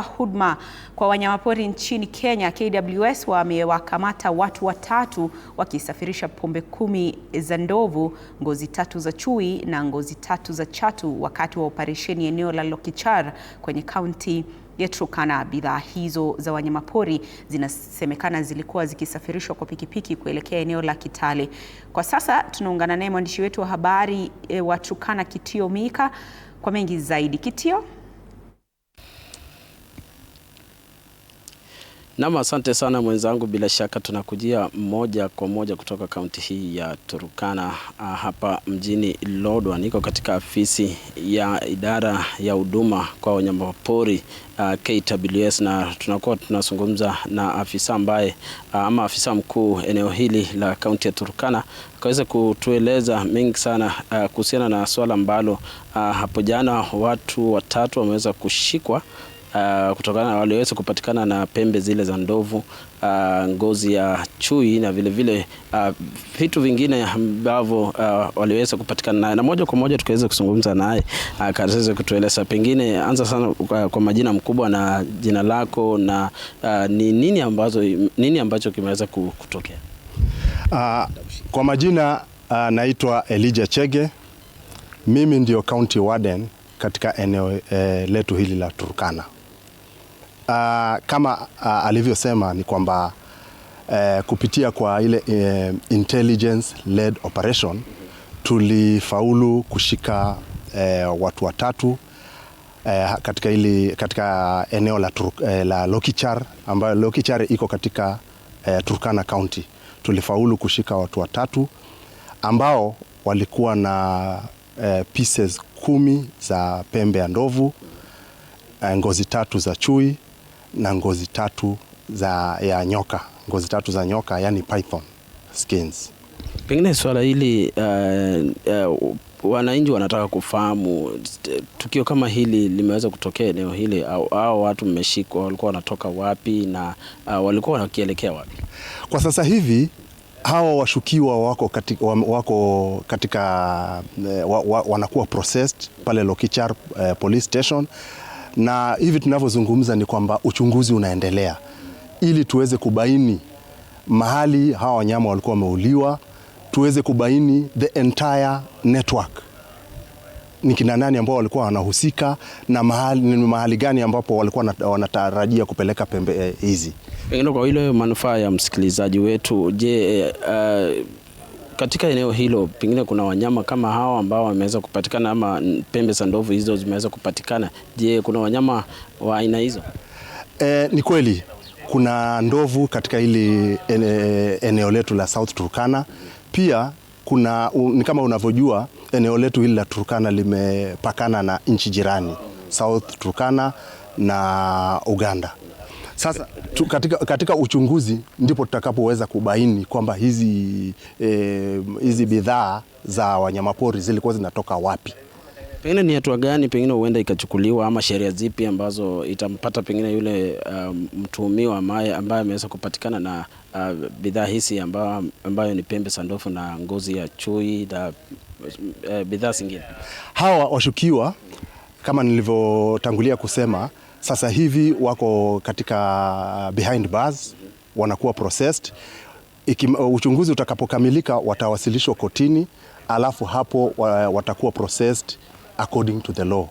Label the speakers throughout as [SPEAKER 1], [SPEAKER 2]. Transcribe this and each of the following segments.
[SPEAKER 1] Huduma kwa wanyamapori nchini Kenya KWS wamewakamata watu watatu wakisafirisha pombe 10 za ndovu, ngozi 3 za chui na ngozi 3 za chatu wakati wa operesheni eneo la Lokichar kwenye kaunti ya Turkana. Bidhaa hizo za wanyamapori zinasemekana zilikuwa zikisafirishwa kwa pikipiki kuelekea eneo la Kitale. Kwa sasa tunaungana naye mwandishi wetu wa habari wa Turkana Kitio Mika kwa mengi zaidi. Kitio?
[SPEAKER 2] Naam, asante sana mwenzangu, bila shaka tunakujia moja kwa moja kutoka kaunti hii ya Turkana hapa mjini Lodwar. Niko katika afisi ya idara ya huduma kwa wanyamapori KWS, na tunakuwa tunazungumza na afisa ambaye ama afisa mkuu eneo hili la kaunti ya Turkana akaweza kutueleza mengi sana kuhusiana na swala ambalo hapo jana watu watatu wameweza kushikwa kutokana na waliweza kupatikana na pembe zile za ndovu, ngozi ya chui na vile vile vitu vingine ambavyo waliweza kupatikana na moja kwa moja tukaweza kuzungumza naye akaweza kutueleza. Pengine anza sana kwa majina mkubwa na jina lako na ni nini ambacho kimeweza kutokea.
[SPEAKER 3] Kwa majina naitwa Elijah Chege. Mimi ndio county warden katika eneo letu hili la Turkana. Kama alivyosema ni kwamba kupitia kwa ile intelligence led operation tulifaulu kushika watu watatu katika eneo la Lokichar, ambayo Lokichar iko katika Turkana County. Tulifaulu kushika watu watatu ambao walikuwa na pieces 10 za pembe ya ndovu, ngozi 3 za chui na ngozi 3 ya nyoka, ngozi 3 za nyoka, yani python skins.
[SPEAKER 2] Pengine swala hili wananchi wanataka kufahamu, tukio kama hili limeweza kutokea eneo hili au watu mmeshikwa walikuwa wanatoka wapi na walikuwa wanakielekea wapi?
[SPEAKER 3] Kwa sasa hivi hawa washukiwa wanakuwa processed pale Lokichar police station, na hivi tunavyozungumza ni kwamba uchunguzi unaendelea ili tuweze kubaini mahali hawa wanyama walikuwa wameuliwa, tuweze kubaini the entire network, ni kina nani ambao walikuwa wanahusika na mahali gani ambapo walikuwa wanatarajia kupeleka pembe hizi.
[SPEAKER 2] Pengine kwa ile manufaa ya msikilizaji wetu, je, katika eneo hilo pengine kuna wanyama kama hawa ambao wameweza kupatikana ama pembe za ndovu hizo zimeweza kupatikana? Je, kuna wanyama wa aina hizo?
[SPEAKER 3] Ni kweli kuna ndovu katika hili eneo letu la South Turkana. Pia ni kama unavyojua eneo letu hili la Turkana limepakana na nchi jirani, South Turkana na Uganda. Sasa katika uchunguzi ndipo tutakapoweza kubaini kwamba hizi bidhaa za wanyamapori zilikuwa zinatoka wapi.
[SPEAKER 2] Pengine ni hatua gani pengine huenda ikachukuliwa ama sheria zipi ambazo itampata pengine yule mtuhumiwa ambaye ameweza kupatikana na bidhaa hizi ambayo ni pembe za ndovu na ngozi ya chui na bidhaa zingine?
[SPEAKER 3] Hawa washukiwa kama nilivyotangulia kusema, sasa hivi wako katika behind bars, wanakuwa processed. Uchunguzi utakapokamilika watawasilishwa kotini, alafu hapo watakuwa processed according to the law.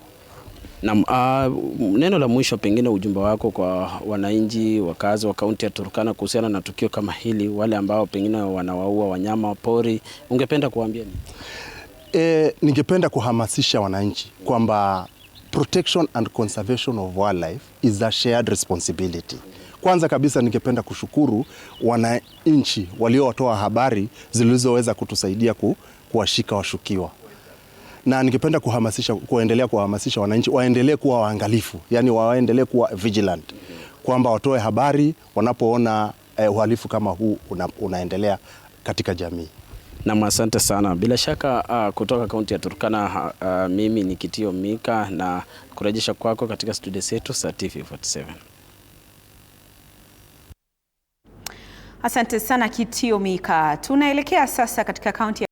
[SPEAKER 2] Na neno la mwisho, pengine ujumbe wako kwa wananchi wakazi wa kaunti ya Turkana kuhusiana na tukio kama hili, wale ambao pengine wanawaua wanyama pori, ungependa kuambia nini?
[SPEAKER 3] Ningependa kuhamasisha wananchi kwamba protection and conservation of wildlife is a shared responsibility. Kwanza kabisa ningependa kushukuru wananchi waliotoa habari zilizoweza kutusaidia kuwashika washukiwa. Na ningependa kuendelea kuhamasisha wananchi waendelee kuwa waangalifu, yani waendelee kuwa vigilant, kwamba watoe habari wanapoona uhalifu kama huu unaendelea katika jamii.
[SPEAKER 2] Na asante sana. Bila shaka kutoka kaunti ya Turkana, mimi ni Kitio Mika na kurejesha kwako katika studio zetu za TV47.
[SPEAKER 1] Asante sana Kitio Mika. Tunaelekea sasa katika kaunti